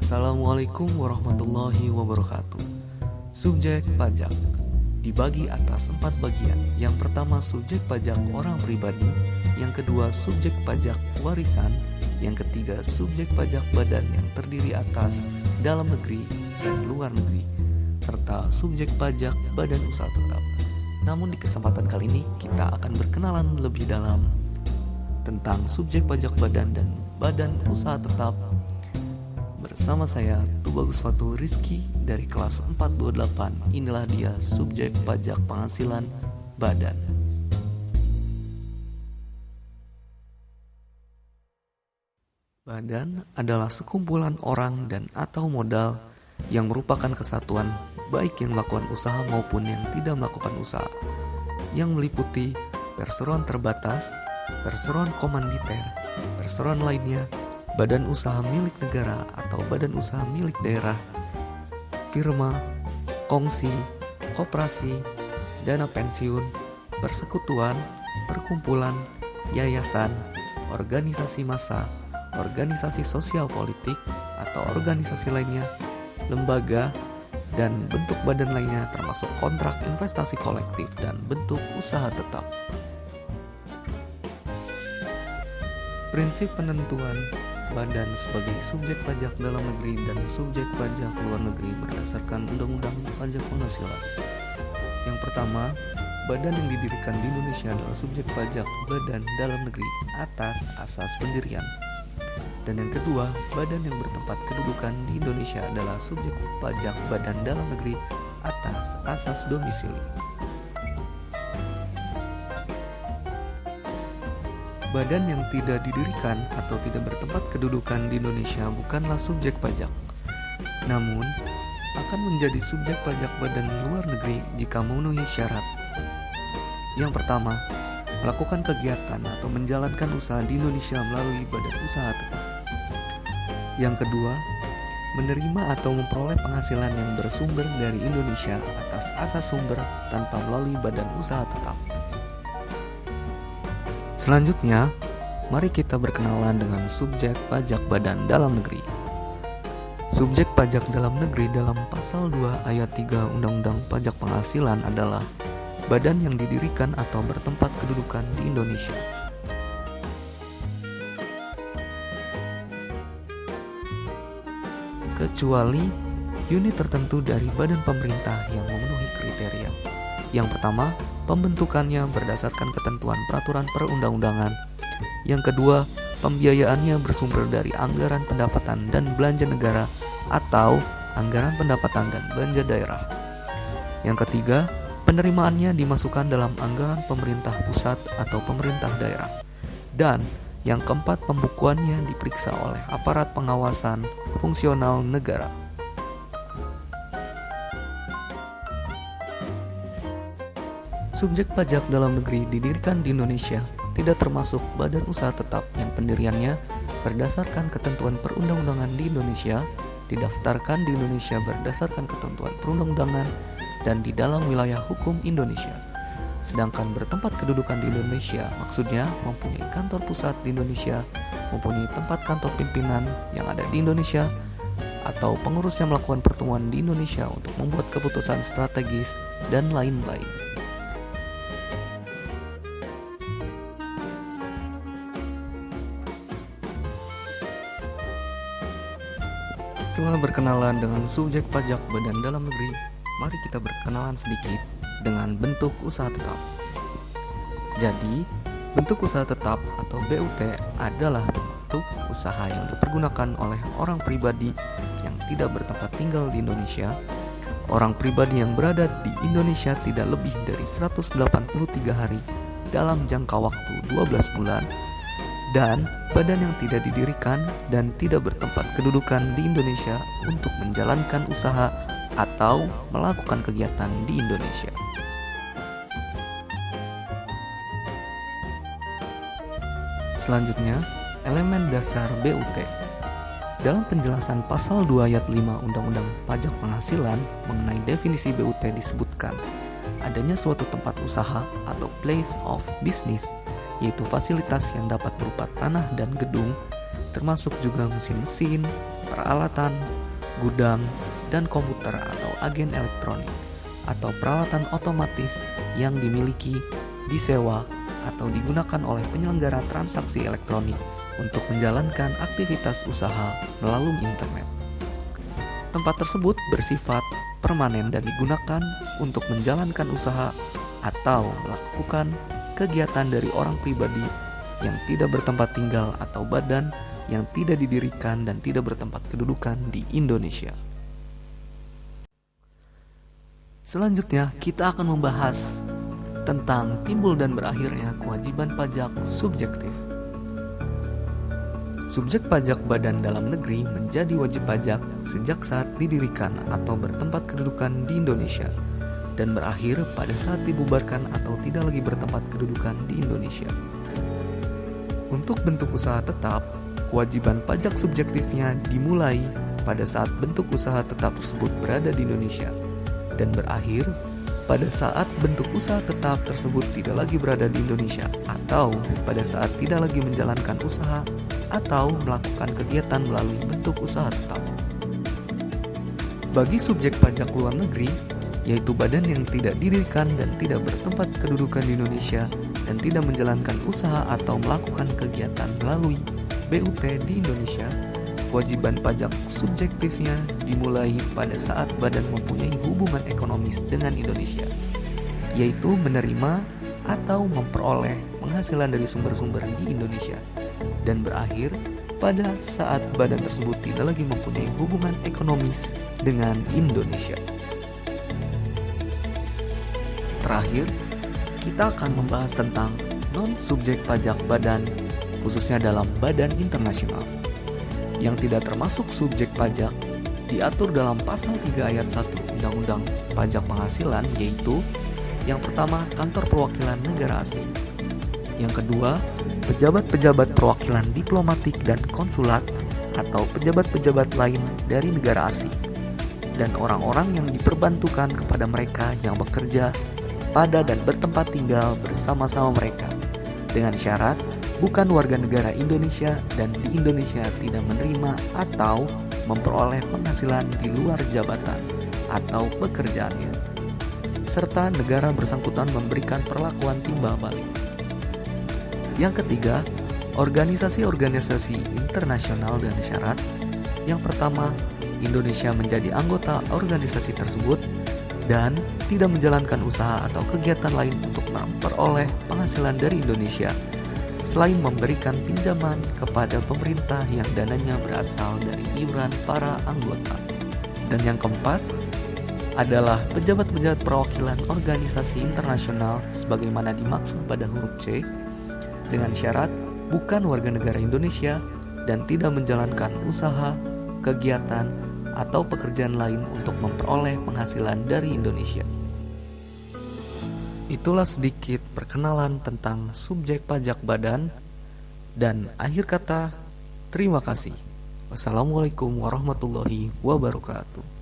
Assalamualaikum warahmatullahi wabarakatuh. Subjek pajak dibagi atas 4 bagian. Yang pertama subjek pajak orang pribadi, yang kedua subjek pajak warisan, yang ketiga subjek pajak badan yang terdiri atas dalam negeri dan luar negeri, serta subjek pajak badan usaha tetap. Namun di kesempatan kali ini kita akan berkenalan lebih dalam tentang subjek pajak badan dan badan usaha tetap bersama saya Tubagus Fatul Rizky dari kelas 428. Inilah dia subjek pajak penghasilan badan. Badan adalah sekumpulan orang dan atau modal yang merupakan kesatuan baik yang melakukan usaha maupun yang tidak melakukan usaha, yang meliputi perseroan terbatas, perseroan komanditer, perseroan lainnya, badan usaha milik negara atau badan usaha milik daerah, firma, kongsi, koperasi, dana pensiun, persekutuan, perkumpulan, yayasan, organisasi massa, organisasi sosial politik atau organisasi lainnya, lembaga, dan bentuk badan lainnya termasuk kontrak investasi kolektif dan bentuk usaha tetap. Prinsip penentuan badan sebagai subjek pajak dalam negeri dan subjek pajak luar negeri berdasarkan Undang-Undang Pajak Penghasilan. Yang pertama, badan yang didirikan di Indonesia adalah subjek pajak badan dalam negeri atas asas pendirian. Dan yang kedua, badan yang bertempat kedudukan di Indonesia adalah subjek pajak badan dalam negeri atas asas domisili. Badan yang tidak didirikan atau tidak bertempat kedudukan di Indonesia bukanlah subjek pajak, namun akan menjadi subjek pajak badan luar negeri jika memenuhi syarat. Yang pertama, melakukan kegiatan atau menjalankan usaha di Indonesia melalui badan usaha tetap. Yang kedua, menerima atau memperoleh penghasilan yang bersumber dari Indonesia atas asas sumber tanpa melalui badan usaha tetap. Selanjutnya, mari kita berkenalan dengan subjek pajak badan dalam negeri. Subjek pajak dalam negeri dalam pasal 2 ayat 3 Undang-Undang Pajak Penghasilan adalah badan yang didirikan atau bertempat kedudukan di Indonesia. Kecuali unit tertentu dari badan pemerintah yang memenuhi kriteria. Yang pertama, pembentukannya berdasarkan ketentuan peraturan perundang-undangan. Yang kedua, pembiayaannya bersumber dari anggaran pendapatan dan belanja negara atau anggaran pendapatan dan belanja daerah. Yang ketiga, penerimaannya dimasukkan dalam anggaran pemerintah pusat atau pemerintah daerah. Dan yang keempat, pembukuannya diperiksa oleh aparat pengawasan fungsional negara. Subjek pajak dalam negeri didirikan di Indonesia tidak termasuk badan usaha tetap yang pendiriannya berdasarkan ketentuan perundang-undangan di Indonesia, didaftarkan di Indonesia berdasarkan ketentuan perundang-undangan dan di dalam wilayah hukum Indonesia. Sedangkan bertempat kedudukan di Indonesia maksudnya mempunyai kantor pusat di Indonesia, mempunyai tempat kantor pimpinan yang ada di Indonesia, atau pengurus yang melakukan pertemuan di Indonesia untuk membuat keputusan strategis dan lain-lain. Setelah berkenalan dengan subjek pajak badan dalam negeri, mari kita berkenalan sedikit dengan bentuk usaha tetap. Jadi, bentuk usaha tetap atau BUT adalah bentuk usaha yang dipergunakan oleh orang pribadi yang tidak bertempat tinggal di Indonesia. Orang pribadi yang berada di Indonesia tidak lebih dari 183 hari dalam jangka waktu 12 bulan, dan badan yang tidak didirikan dan tidak bertempat kedudukan di Indonesia untuk menjalankan usaha atau melakukan kegiatan di Indonesia. Selanjutnya, elemen dasar BUT. Dalam penjelasan pasal 2 ayat 5 Undang-Undang Pajak Penghasilan mengenai definisi BUT disebutkan adanya suatu tempat usaha atau place of business, yaitu fasilitas yang dapat berupa tanah dan gedung, termasuk juga mesin-mesin, peralatan, gudang, dan komputer atau agen elektronik, atau peralatan otomatis yang dimiliki, disewa, atau digunakan oleh penyelenggara transaksi elektronik untuk menjalankan aktivitas usaha melalui internet. Tempat tersebut bersifat permanen dan digunakan untuk menjalankan usaha atau melakukan kegiatan dari orang pribadi yang tidak bertempat tinggal atau badan yang tidak didirikan dan tidak bertempat kedudukan di Indonesia. Selanjutnya, kita akan membahas tentang timbul dan berakhirnya kewajiban pajak subjektif. Subjek pajak badan dalam negeri menjadi wajib pajak sejak saat didirikan atau bertempat kedudukan di Indonesia dan berakhir pada saat dibubarkan atau tidak lagi bertempat kedudukan di Indonesia. Untuk bentuk usaha tetap, kewajiban pajak subjektifnya dimulai pada saat bentuk usaha tetap tersebut berada di Indonesia dan berakhir pada saat bentuk usaha tetap tersebut tidak lagi berada di Indonesia atau pada saat tidak lagi menjalankan usaha atau melakukan kegiatan melalui bentuk usaha tetap. Bagi subjek pajak luar negeri, yaitu badan yang tidak didirikan dan tidak bertempat kedudukan di Indonesia dan tidak menjalankan usaha atau melakukan kegiatan melalui BUT di Indonesia, kewajiban pajak subjektifnya dimulai pada saat badan mempunyai hubungan ekonomis dengan Indonesia, yaitu menerima atau memperoleh penghasilan dari sumber-sumber di Indonesia, dan berakhir pada saat badan tersebut tidak lagi mempunyai hubungan ekonomis dengan Indonesia. Terakhir, kita akan membahas tentang non-subjek pajak badan, khususnya dalam badan internasional yang tidak termasuk subjek pajak diatur dalam pasal 3 ayat 1 Undang-Undang Pajak Penghasilan, yaitu yang pertama, kantor perwakilan negara asing. Yang kedua, pejabat-pejabat perwakilan diplomatik dan konsulat atau pejabat-pejabat lain dari negara asing dan orang-orang yang diperbantukan kepada mereka yang bekerja pada dan bertempat tinggal bersama-sama mereka dengan syarat bukan warga negara Indonesia dan di Indonesia tidak menerima atau memperoleh penghasilan di luar jabatan atau pekerjaannya, serta negara bersangkutan memberikan perlakuan timbal balik. Yang ketiga, organisasi-organisasi internasional dan syarat. Yang pertama, Indonesia menjadi anggota organisasi tersebut dan tidak menjalankan usaha atau kegiatan lain untuk memperoleh penghasilan dari Indonesia selain memberikan pinjaman kepada pemerintah yang dananya berasal dari iuran para anggota. Dan yang keempat adalah pejabat-pejabat perwakilan organisasi internasional sebagaimana dimaksud pada huruf C dengan syarat bukan warga negara Indonesia dan tidak menjalankan usaha, kegiatan, atau pekerjaan lain untuk memperoleh penghasilan dari Indonesia. Itulah sedikit perkenalan tentang subjek pajak badan, dan akhir kata, terima kasih. Wassalamualaikum warahmatullahi wabarakatuh.